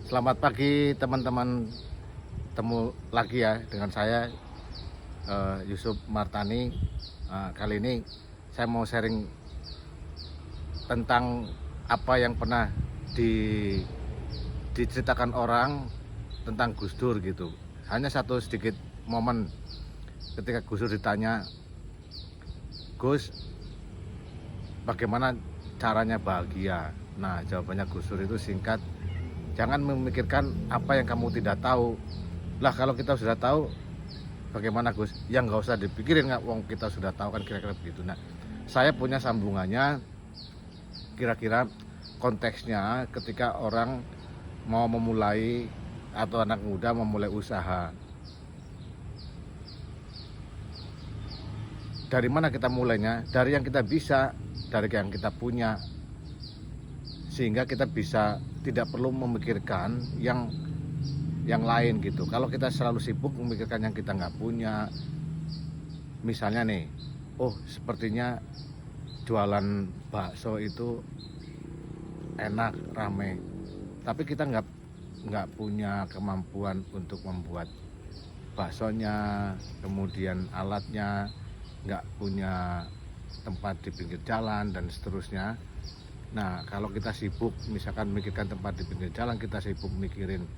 Selamat pagi teman-teman, temu lagi ya dengan saya Yusuf Martani. Kali ini saya mau sharing tentang apa yang pernah diceritakan orang tentang Gus Dur gitu. Hanya satu sedikit momen ketika Gus Dur ditanya, "Gus, bagaimana caranya bahagia?" Nah, jawabannya Gus Dur itu singkat, "Jangan memikirkan apa yang kamu tidak tahu." Lah, kalau kita sudah tahu bagaimana Gus? Ya nggak usah dipikirin, nggak, wong kita sudah tahu kan, kira-kira begitu. Nah, saya punya sambungannya, kira-kira konteksnya ketika orang mau memulai atau anak muda memulai usaha. Dari mana kita mulainya? Dari yang kita bisa, dari yang kita punya, sehingga kita bisa tidak perlu memikirkan yang lain gitu. Kalau kita selalu sibuk memikirkan yang kita nggak punya, misalnya nih, oh sepertinya jualan bakso itu enak, rame, tapi kita nggak punya kemampuan untuk membuat baksonya, kemudian alatnya, nggak punya tempat di pinggir jalan dan seterusnya. Nah, kalau kita sibuk misalkan memikirkan tempat di pinggir jalan, kita sibuk mikirin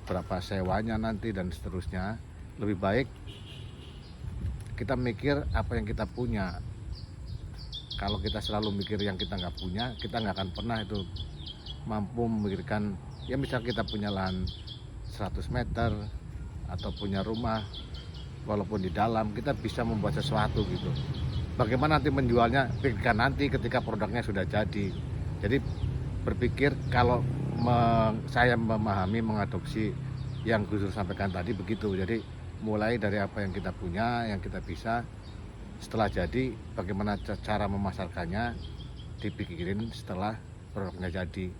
berapa sewanya nanti dan seterusnya, lebih baik kita mikir apa yang kita punya. Kalau kita selalu mikir yang kita nggak punya, kita nggak akan pernah itu mampu memikirkan. Ya misal kita punya lahan 100 meter atau punya rumah, walaupun di dalam, kita bisa membuat sesuatu gitu. Bagaimana nanti menjualnya, pikirkan nanti ketika produknya sudah jadi. Jadi berpikir, kalau saya memahami, mengadopsi yang Gus Dur sampaikan tadi begitu. Jadi mulai dari apa yang kita punya, yang kita bisa, setelah jadi bagaimana cara memasarkannya, dipikirin setelah produknya jadi.